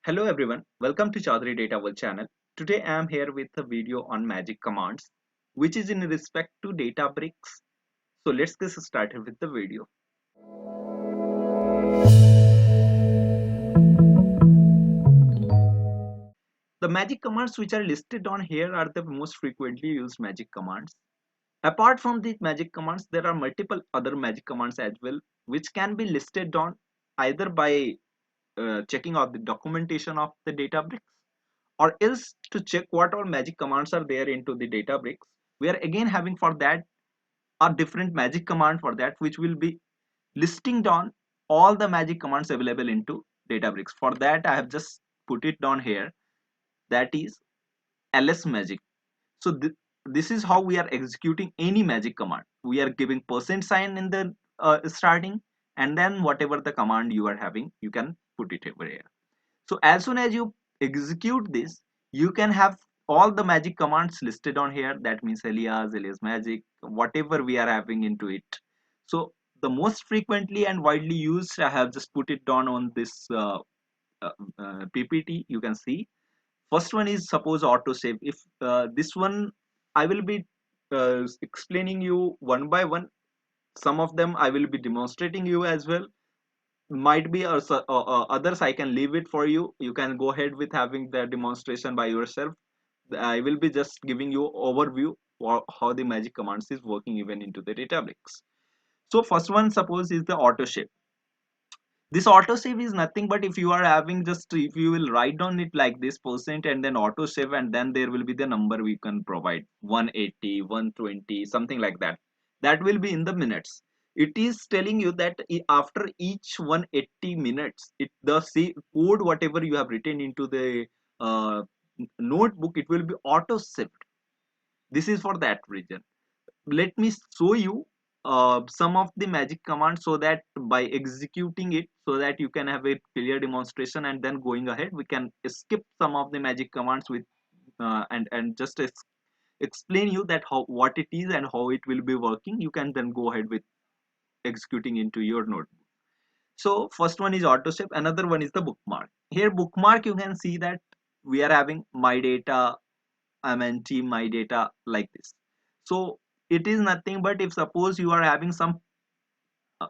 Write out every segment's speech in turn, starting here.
Hello everyone, welcome to Chaudhary Data World channel. Today I am here with a video on magic commands, which is in respect to Databricks. So let's get started with the video. The magic commands which are listed on here are the most frequently used magic commands. Apart from these magic commands, there are multiple other magic commands as well, which can be listed on either by checking out the documentation of the Databricks, or else to check what all magic commands are there into the Databricks. We are again having for that a different magic command for that, which will be listing down all the magic commands available into Databricks. For that I have just put it down here, that is ls magic. So this is how we are executing any magic command. We are giving percent sign in the starting, and then whatever the command you are having, you can put it over here. So as soon as you execute this, you can have all the magic commands listed on here. That means alias magic, whatever we are having into it. So the most frequently and widely used, I have just put it down on this uh, PPT. You can see first one is suppose autosave. If this one I will be explaining you one by one. Some of them I will be demonstrating you as well. Might be others I can leave it for you. You can go ahead with having the demonstration by yourself. I will be just giving you overview for how the magic commands is working even into the Databricks. So first one suppose is the autosave. This autosave is nothing but if you are having just, if you will write down it like this percent and then autosave, and then there will be the number we can provide 180, 120, something like that. That will be in the minutes. It is telling you that after each 180 minutes, the code whatever you have written into the notebook, it will be auto saved. This is for that reason. Let me show you some of the magic commands, so that by executing it, so that you can have a clear demonstration, and then going ahead we can skip some of the magic commands with and just explain you that how what it is and how it will be working. You can then go ahead with executing into your notebook. So first one is autosave, another one is the bookmark. Here bookmark, you can see that we are having my data, mnt my data, like this. So it is nothing but if suppose you are having some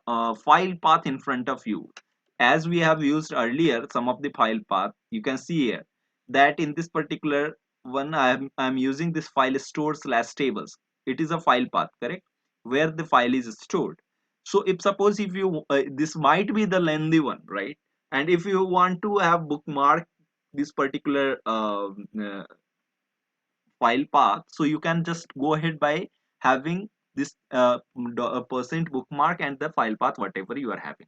file path in front of you, as we have used earlier some of the file path. You can see here that in this particular one I'm using this file store slash tables. It is a file path, correct, where the file is stored. So if suppose if you this might be the lengthy one, right? And if you want to have bookmark this particular file path, so you can just go ahead by having this percent bookmark and the file path whatever you are having.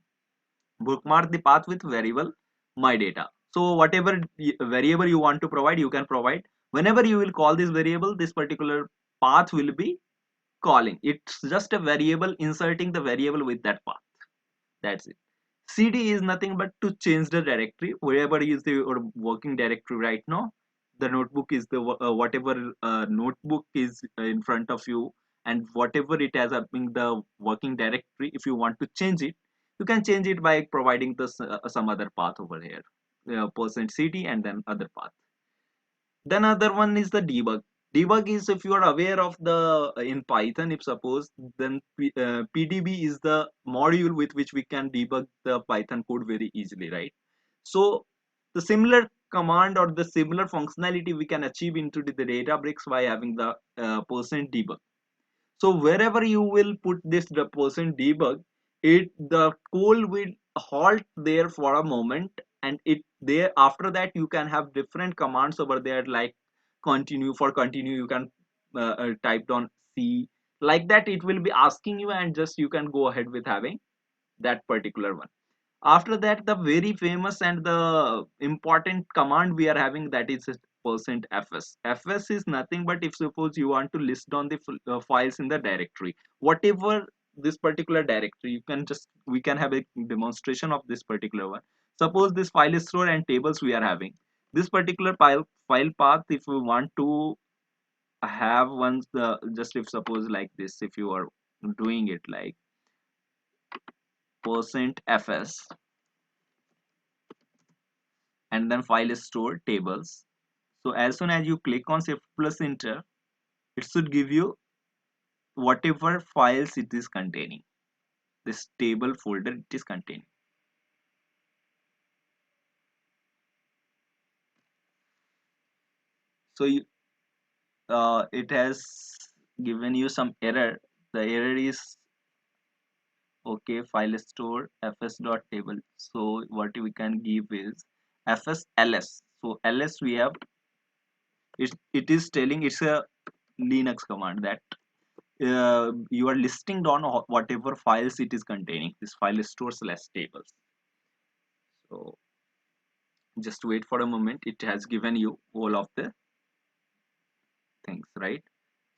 Bookmark the path with variable my data. So whatever variable you want to provide, you can provide. Whenever you will call this variable, this particular path will be calling. It's just a variable inserting the variable with that path. That's it. CD is nothing but to change the directory wherever is the working directory right now. The notebook is the whatever notebook is in front of you, and whatever it has being the working directory. If you want to change it, you can change it by providing this some other path over here, percent %cd and then other path. Then other one is the debug. Debug is, if you are aware of the in Python, if suppose, then pdb is the module with which we can debug the Python code very easily, right? So the similar command or the similar functionality we can achieve into the Databricks by having the percent debug. So wherever you will put this the percent debug, it the code will halt there for a moment, and it there after that you can have different commands over there, like continue. For continue you can type down c, like that it will be asking you, and just you can go ahead with having that particular one. After that, the very famous and the important command we are having, that is percent fs. Fs is nothing but if suppose you want to list down the files in the directory, whatever this particular directory, you can just, we can have a demonstration of this particular one. Suppose this file is stored and tables we are having this particular file path. If we want to have once the, just if suppose like this, if you are doing it like percent fs, and then file store tables. So as soon as you click on shift plus enter, it should give you whatever files it is containing, this table folder it is containing. So it has given you some error. The error is okay, file store fs.table. So what we can give is fsls. So ls we have, it is telling it's a Linux command that you are listing down whatever files it is containing, this file store slash tables. So just wait for a moment, it has given you all of the things, right?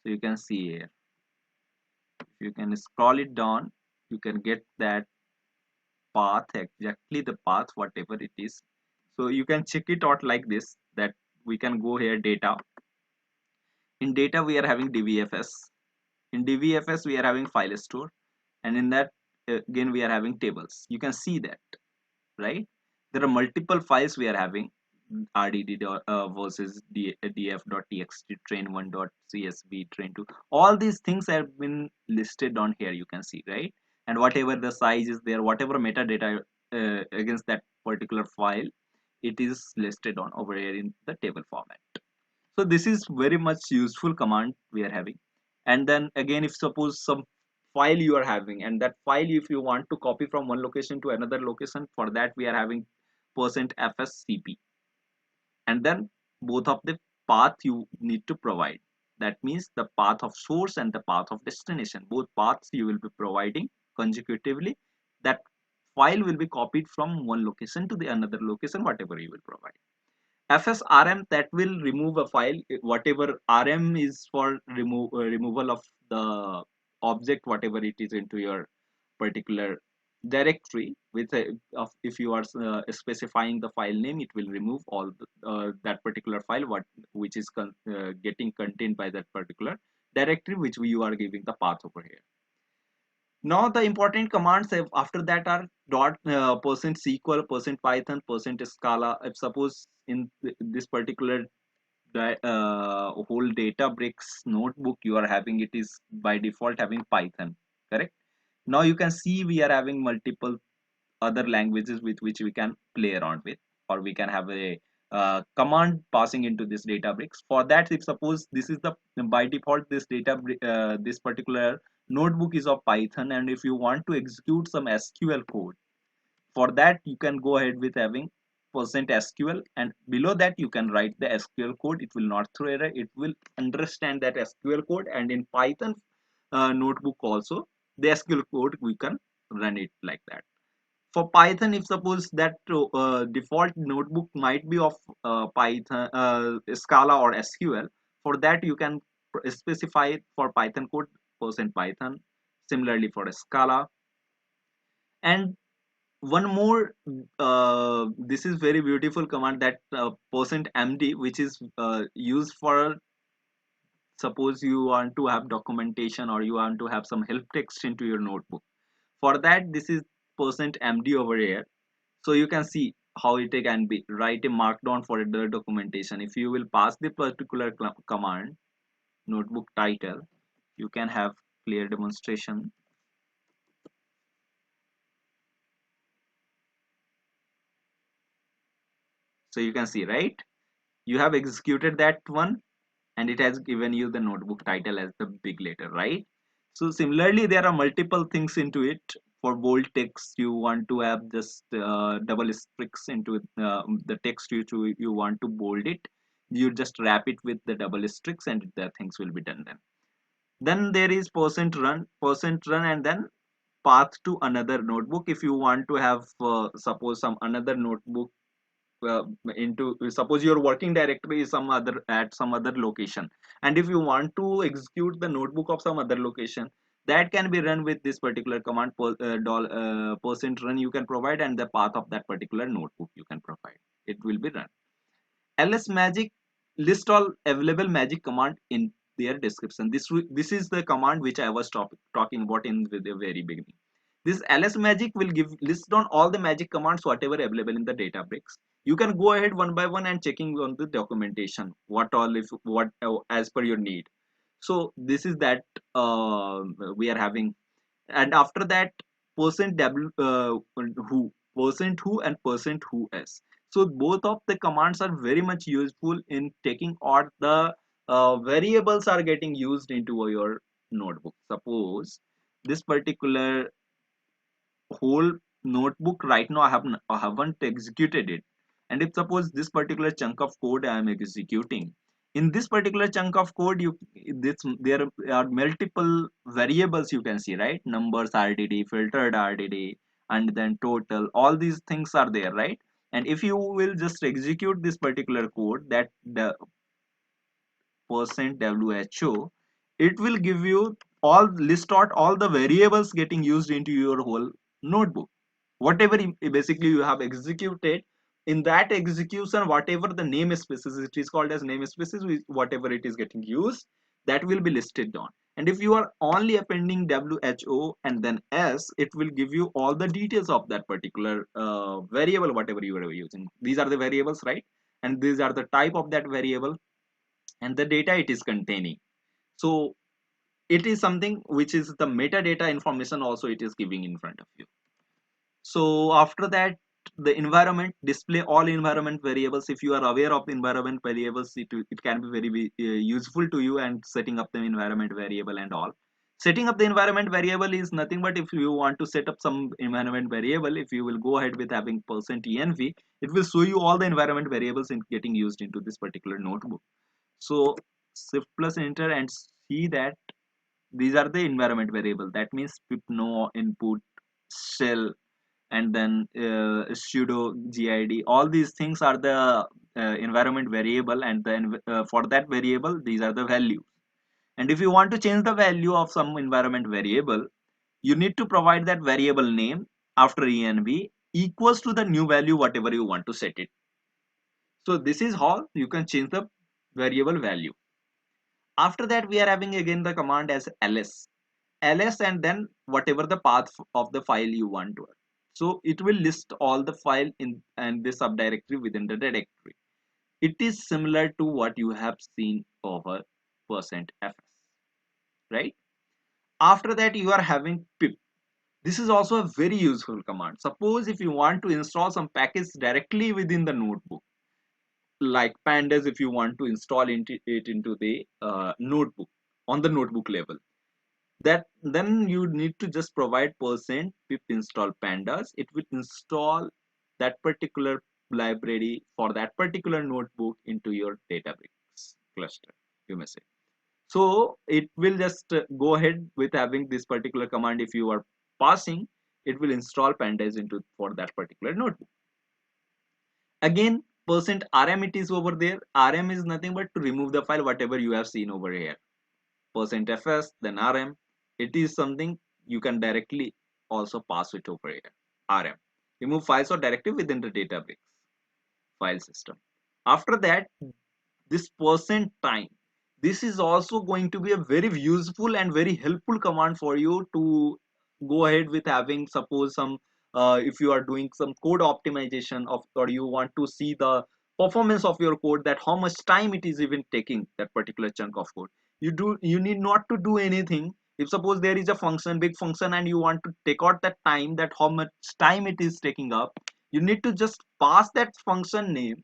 So you can see here, if you can scroll it down, you can get that path, exactly the path whatever it is. So you can check it out like this, that we can go here data. In data we are having dbfs, in dbfs we are having file store, and in that again we are having tables. You can see that, right? There are multiple files we are having, rdd versus df.txt, train1.csv, train2, all these things have been listed on here, you can see, right? And whatever the size is there, whatever metadata against that particular file, it is listed on over here in the table format. So this is very much useful command we are having. And then again, if suppose some file you are having, and that file if you want to copy from one location to another location, for that we are having %fscp, and then both of the path you need to provide. That means the path of source and the path of destination, both paths you will be providing consecutively. That file will be copied from one location to the another location, whatever you will provide. FSRM, that will remove a file, whatever RM is for removal of the object, whatever it is into your particular directory. With if you are specifying the file name, it will remove all that particular file which is getting contained by that particular directory which you are giving the path over here. Now the important commands after that are percent %SQL, %Python, %Scala. If suppose in this particular whole Databricks notebook you are having, it is by default having Python, correct? Now you can see we are having multiple other languages with which we can play around with, or we can have a command passing into this Databricks. For that, if suppose this is the by default this this particular notebook is of Python, and if you want to execute some SQL code, for that you can go ahead with having %SQL, and below that you can write the SQL code. It will not throw error, it will understand that SQL code, and in Python notebook also the SQL code we can run it like that. For Python, if suppose that default notebook might be of Python, Scala or SQL, for that you can specify for Python code %Python, similarly for Scala. And one more, this is very beautiful command, that %md, which is used for, suppose you want to have documentation or you want to have some help text into your notebook. For that, this is %md over here. So you can see how it can be write a markdown for the documentation. If you will pass the particular command, notebook title, you can have clear demonstration. So you can see, right, you have executed that one, and it has given you the notebook title as the big letter, right? So similarly, there are multiple things into it. For bold text, you want to have just double asterisks into the text you want to bold it. You just wrap it with the double asterisks, and the things will be done then. Then there is %run, and then path to another notebook. If you want to have suppose some another notebook into, suppose your working directory is some other at some other location, and if you want to execute the notebook of some other location, that can be run with this particular command, %run you can provide, and the path of that particular notebook you can provide, it will be run. ls magic, list all available magic command in their description. This is the command which I was talking about in the very beginning. This ls magic will give list down all the magic commands whatever available in the Databricks. You can go ahead one by one and checking on the documentation what all if what as per your need. So this is that we are having. And after that, percent w who percent who and percent who s. So both of the commands are very much useful in taking out the variables are getting used into your notebook. Suppose this particular whole notebook right now I haven't executed it, and if suppose this particular chunk of code I am executing, in this particular chunk of code there are multiple variables you can see, right? Numbers, rdd, filtered rdd, and then total, all these things are there, right? And if you will just execute this particular code, that the percent who, it will give you all, list out all the variables getting used into your whole notebook. Whatever basically you have executed, in that execution whatever the namespaces, it is called as namespaces, whatever it is getting used, that will be listed down. And if you are only appending who and then s, it will give you all the details of that particular variable whatever you are using. These are the variables, right? And these are the type of that variable and the data it is containing. So it is something which is the metadata information also it is giving in front of you. So after that, the environment, display all environment variables. If you are aware of the environment variables, it can be very useful to you, and setting up the environment variable and all. Setting up the environment variable is nothing but, if you want to set up some environment variable, if you will go ahead with having %env, it will show you all the environment variables in getting used into this particular notebook. So shift plus enter and see that these are the environment variable. That means pip no input, shell, and then sudo gid. All these things are the environment variable, and then for that variable these are the values. And if you want to change the value of some environment variable, you need to provide that variable name after env equals to the new value whatever you want to set it. So this is how you can change the variable value. After that, we are having again the command as ls, and then whatever the path of the file you want to. So it will list all the file in and the subdirectory within the directory. It is similar to what you have seen over %fs, right? After that, you are having pip. This is also a very useful command. Suppose if you want to install some package directly within the notebook, like pandas, if you want to install it into the notebook on the notebook level, that then you need to just provide %pip install pandas. It will install that particular library for that particular notebook into your Databricks cluster, you may say. So it will just go ahead with having this particular command. If you are passing, it will install pandas into for that particular notebook. Again, %rm it is over there. Rm is nothing but to remove the file whatever you have seen over here. %fs, then rm. It is something you can directly also pass it over here. Rm. Remove files or directive within the Databricks file system. After that, this %time. This is also going to be a very useful and very helpful command for you to go ahead with having, suppose some if you are doing some code optimization of, or you want to see the performance of your code, that how much time it is even taking that particular chunk of code. You need not to do anything. If suppose there is a function, big function, and you want to take out that time, that how much time it is taking up, you need to just pass that function name.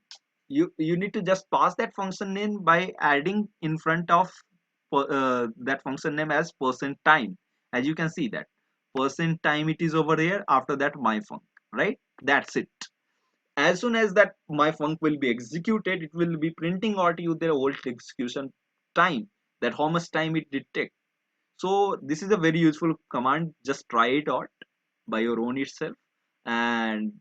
You need to just pass that function name by adding in front of that function name as %time. As you can see that %time it is over here, after that my func, right? That's it. As soon as that my func will be executed, it will be printing out you the old execution time, that how much time it did take. So this is a very useful command. Just try it out by your own itself. And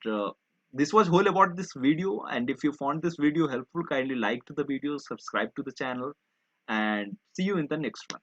this was whole about this video. And if you found this video helpful, kindly like to the video, subscribe to the channel, and see you in the next one.